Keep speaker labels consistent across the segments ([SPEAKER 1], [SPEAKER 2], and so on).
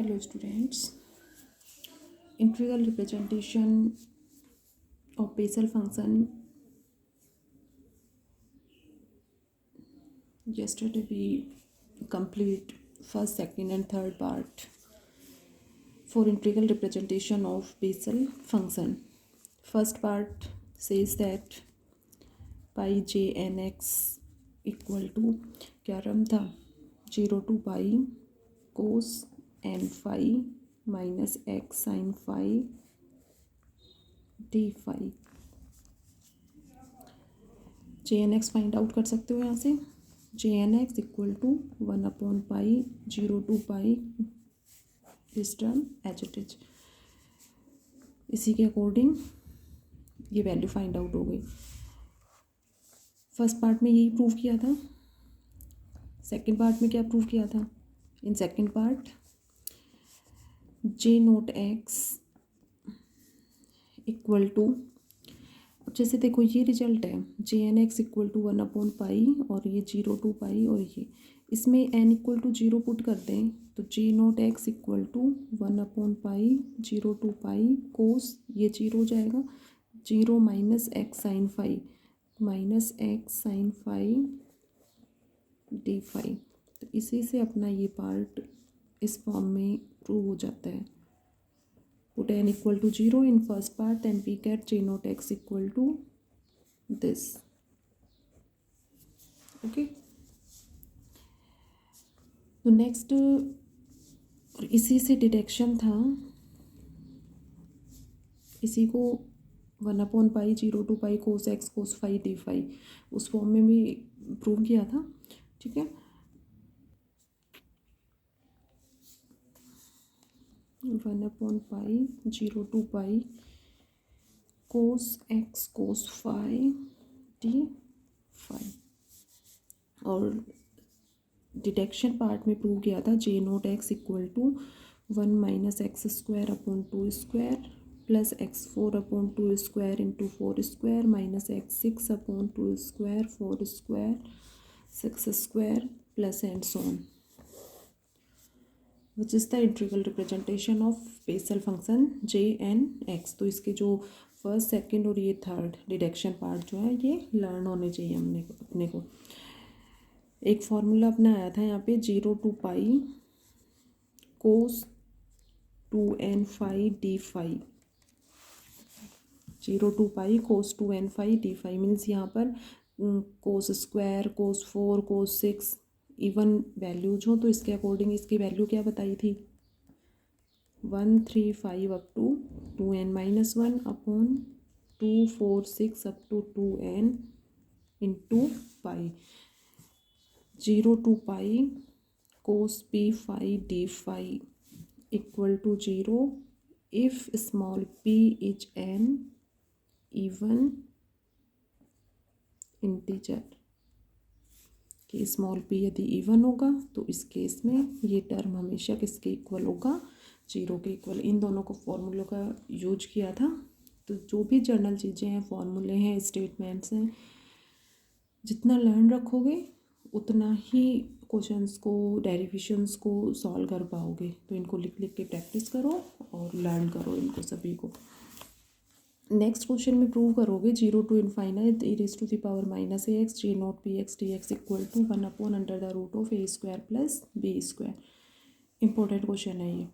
[SPEAKER 1] Hello students, integral representation of Bessel function. Yesterday we complete first, second and third part for integral representation of Bessel function. First part says that pi j n x equal to क्या term था 0 to pi cos n phi minus x sin phi d phi J N x find out कर सकते हो यहाँ से J N x equal to 1/पाई 0 to pi this term as it is. इसी के अकॉर्डिंग ये वैल्यू फाइंड आउट हो गई। फर्स्ट पार्ट में यही प्रूव किया था। सेकंड पार्ट में क्या प्रूव किया था? In second part J nought x equal to, अब जैसे देखो ये रिजल्ट है J N x equal to 1/पाई और ये 0 to पाई और ये इसमें एन इक्वल टू 0 पुट कर दें तो J nought x equal to 1/पाई 0 to पाई कोस ये 0 हो जाएगा 0 minus x sine phi minus x sine phi d phi. तो इसी से अपना ये पार्ट इस फॉर्म में प्रूव हो जाता है। Put n equal to 0 in first part, then we get j naught x equal to this. Okay. तो नेक्स्ट इसी से डिडक्शन था, इसी को 1/पाई 0 to pi cos x cos phi d phi उस फॉर्म में भी प्रूव किया था। ठीक है, 1/पाई 0 to pi cos x cos phi d phi और डिडक्शन पार्ट में प्रूव किया था J nought x equal to 1 minus x square upon 2 square plus x 4/2 square into 4 square minus x 6/2 square 4 square 6 square plus and so on, which is the integral representation of Bessel function J N X. तो इसके जो first second और ये third deduction part जो है ये learn होने चाहिए हमने अपने को। एक फॉर्मूला अपना आया था यहाँ पे 0 to pi cos 2n phi d phi 0 to pi cos 2n phi d phi means यहाँ पर cos square cos 4 cos 6 even values हो तो इसके अकॉर्डिंग इसकी वैल्यू क्या बताई थी 135 up to 2n-1 upon 246 up to 2n into pi 0 to pi cos P phi d phi equal to 0 if small p is N even integer कि small p यदि even होगा तो इस केस में ये टर्म हमेशा किसके इक्वल होगा 0 के इक्वल। इन दोनों को फॉर्मूलों का यूज किया था। तो जो भी जर्नल चीज़ें हैं फॉर्मूले हैं स्टेटमेंट्स हैं जितना लर्न रखोगे उतना ही क्वेश्चंस को डेरिवेशंस को सॉल्व कर पाओगे। तो इनको लिख लिख के प्रैक्टिस करो और लर्न करो इनको सभी को। नेक्स्ट क्वेश्चन में प्रूव करोगे 0 to infinite e raised to the power minus A X J naught P X D X equal to 1/√of a square plus B square. Important question है ये।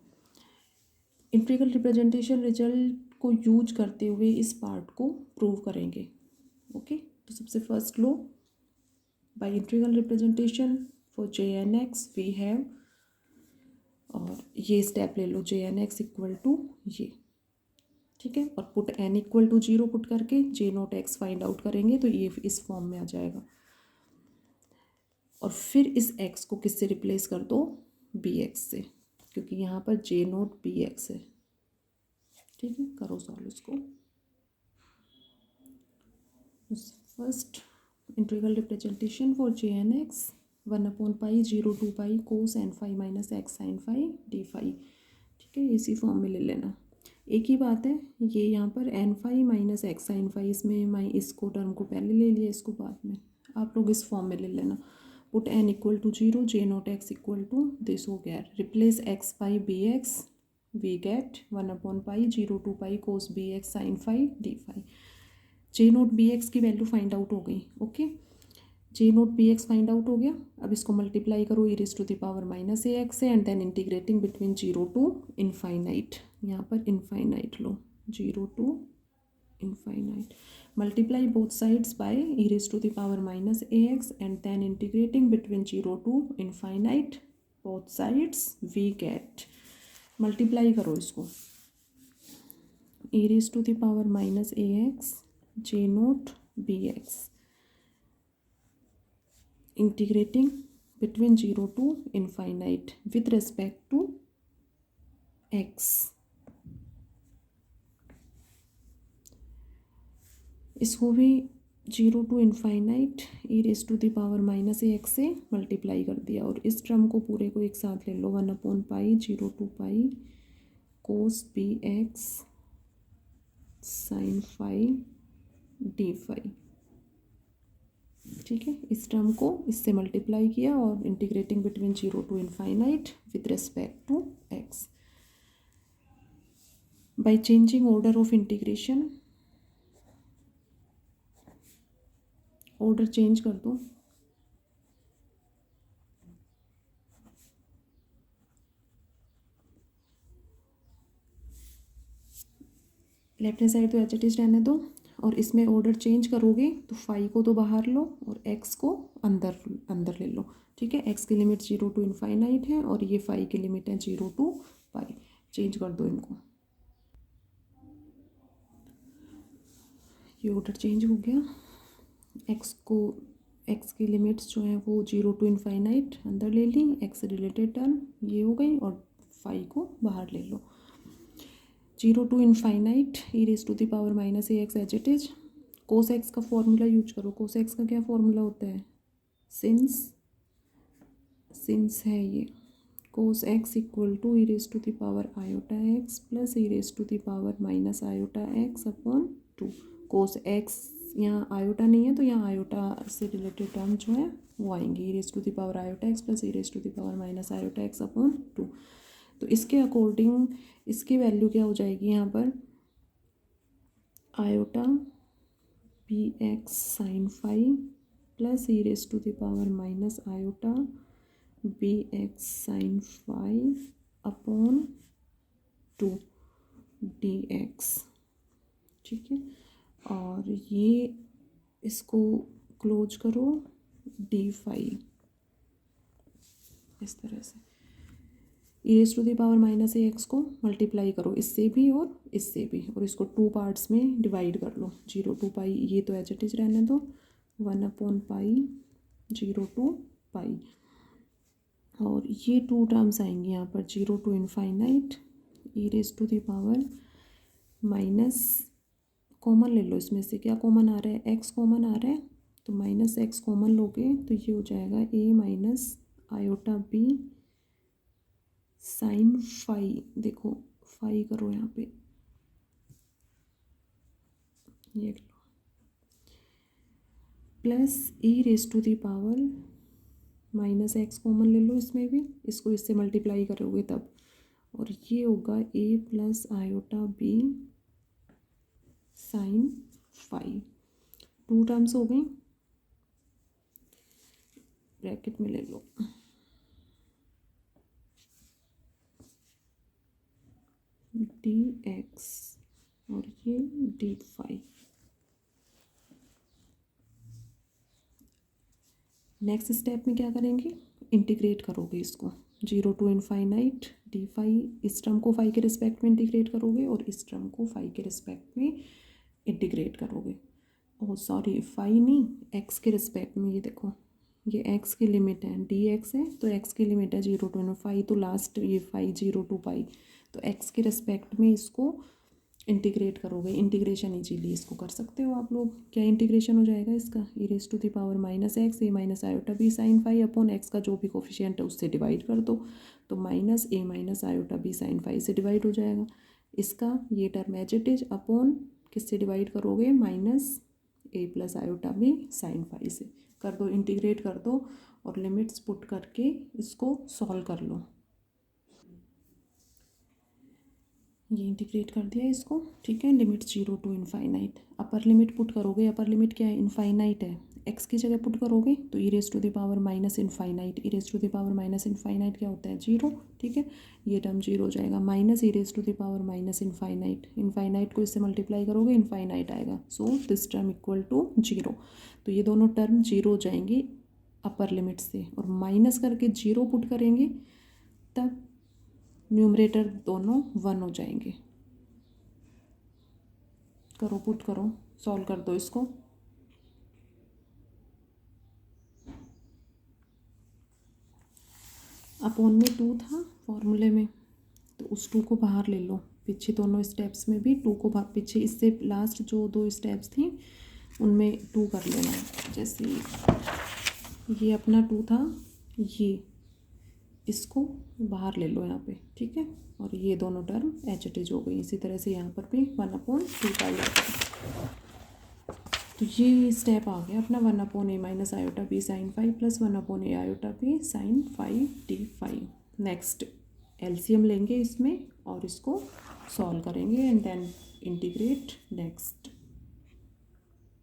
[SPEAKER 1] इंटीग्रल रिप्रेजेंटेशन रिजल्ट को use करते हुए इस part को prove करेंगे। Okay, तो सबसे फर्स्ट लो by integral representation for J N x we have, और ये स्टेप ले लो J N x equal to ये, ठीक है, और put n equal to 0 put करके J nought x find out करेंगे तो ये इस फॉर्म में आ जाएगा। और फिर इस एक्स को किससे रिप्लेस कर दो बी एक्स से, क्योंकि यहाँ पर जे नोट बी एक्स है। ठीक है, करो सॉल्व इसको। First integral representation for J N x 1/पाई 0 to pi cos n phi minus x sine phi d phi. ठीक है, इसी फॉर्म में ले लेना। एक ही बात है, ये यहाँ पर N phi minus x sine phi इसमें मैं इसको टर्म को पहले ले लिया इसको बाद में, आप लोग इस फॉर्म में ले लेना। Put n equal to 0, J nought x equal to this हो गया, replace x by b x, we get 1/π 0 to π cos b x sine phi d phi. J nought b x की वैल्यू फाइंड आउट हो गई। Okay, J nought b x find out हो गया। अब इसको multiply करो e raise to the power minus A x से, and then integrating between 0 to infinite, यहाँ पर इनफाइनाइट लो, 0 to infinite, multiply both sides by e raised to the power minus ax, and then integrating between 0 to infinite both sides we get, multiply करो इसको, e raised to the power minus ax j naught bx, integrating between 0 to infinite with respect to x, इसको भी 0 to infinite e raise to the power minus A x से multiply कर दिया, और इस term को पूरे को एक साथ ले लो, 1/π 0 to π cos b x sine phi d phi. ठीक है, इस टर्म को इससे मल्टीप्लाई किया और integrating between 0 to infinite with respect to x, by changing order of integration, order change कर दो, लेफ्ट हैंड साइड तो एच इट इज रहने दो, और इसमें ऑर्डर चेंज करोगे तो फाई को तो बाहर लो और एक्स को अंदर अंदर ले लो। ठीक है, एक्स की लिमिट 0 टू इनफाइनाइट है और ये फाई की लिमिट है 0 टू पाई, चेंज कर दो इनको, ये ऑर्डर चेंज हो गया, एक्स की लिमिट्स जो है वो 0 टू इनफाइनाइट अंदर ले ली, एक्स से रिलेटेड टर्म ये हो गई, और फाई को बाहर ले लो, 0 to infinite e raise to the power minus A X H it is, cos X का फॉर्मूला यूज करो, कोस एक्स का क्या फॉर्मूला होता है, सिंस है ये, cos X equal to e raise to the power iota X plus e raise to the power minus iota X upon 2, cos X यहाँ iota नहीं है तो यहाँ आयोटा से रिलेटेड टर्म जो है वो आएंगी, e raise to the power iota X plus e raise to the power minus iota X upon 2। तो इसके अकॉर्डिंग इसकी वैल्यू क्या हो जाएगी यहाँ पर, iota B x sine phi plus e raise to the power minus iota B x sine phi upon 2 D X. ठीक है, और ये इसको क्लोज करो डी फाई, इस तरह से e raise to the power minus A X को मल्टीप्लाई करो इससे भी और इससे भी, और इसको 2 पार्ट्स में डिवाइड कर लो, 0 टू पाई ये तो एच इट इज रहने दो, 1/π 0 टू पाई, और ये 2 टर्म्स आएंगी यहाँ पर, 0 to infinite e raise to the power minus, common ले लो इसमें से, क्या कॉमन आ रहा है, एक्स कॉमन आ रहा है, तो माइनस एक्स कॉमन लोगे तो ये हो जाएगा a minus iota B sine phi, देखो फाई करो यहाँ पे, ये लो, plus e raise to the power minus x common ले लो इसमें भी, इसको इससे मल्टीप्लाई करोगे तब, और ये होगा a plus iota B sine phi, 2 terms हो गई, ब्रैकेट में ले लो, डी एक्स और ये डी फाई। नेक्स्ट स्टेप में क्या करेंगे, इंटीग्रेट करोगे इसको, 0 टू इनफाइनाइट डी फाई, इस टर्म को फाई के रिस्पेक्ट में इंटीग्रेट करोगे और इस टर्म को फाई के रिस्पेक्ट में इंटीग्रेट करोगे, ओह सॉरी फाई नहीं एक्स के रिस्पेक्ट में, ये देखो ये एक्स की लिमिट है, डी एक्स है तो एक्स की लिमिट है 0 टू फाई, तो लास्ट ये फाई 0 टू पाई, तो एक्स के रिस्पेक्ट में इसको इंटीग्रेट करोगे, इंटीग्रेशन इजीली इसको कर सकते हो आप लोग, क्या इंटीग्रेशन हो जाएगा इसका, e raise to the power minus X A minus iota B sine phi upon X का जो भी कोफिशिएंट है उससे डिवाइड कर दो, तो minus a minus iota B sine phi से डिवाइड हो जाएगा, इसका ये term as it is upon किससे डिवाइड करोगे, minus a plus iota B sine phi से कर दो, इंटीग्रेट कर दो, और लिमिट्स पुट करके इसको सॉल्व कर लो। ये इंटीग्रेट कर दिया इसको, ठीक है। Limit 0 to infinite, upper limit put करोगे, अपर लिमिट क्या है, इनफाइनाइट है, एक्स की जगह पुट करोगे तो e raise to the power minus infinite, e raise to the power minus infinite क्या होता है, 0, ठीक है। ये टर्म 0 हो जाएगा, minus e raise to the power minus infinite, infinite को इससे मल्टीप्लाई करोगे इनफाइनाइट आएगा, so this term equal to 0। तो ये दोनों टर्म 0 हो जाएंगे अपर लिमिट से, और माइनस करके 0 पुट करेंगे तब न्यूमरेटर दोनों 1 हो जाएंगे। करो, पुट करो, सॉल्व कर दो इसको। अपॉन में 2 था फॉर्मूले में, तो उस 2 को बाहर ले लो, पीछे दोनों स्टेप्स में भी 2 को बाहर, पीछे इससे लास्ट जो 2 स्टेप्स थी उनमें 2 कर लेना। जैसे ये अपना 2 था, ये इसको बाहर ले लो यहाँ पे, ठीक है। और ये दोनों टर्म एच इट इज हो गई। इसी तरह से यहाँ पर भी 1/2 का ही आता। तो ये स्टेप आ गया अपना 1/a minus iota B sine 5 plus 1/a iota B sine 5d5। Next LCM लेंगे इसमें और इसको सॉल्व करेंगे एंड देन इंटीग्रेट नेक्स्ट।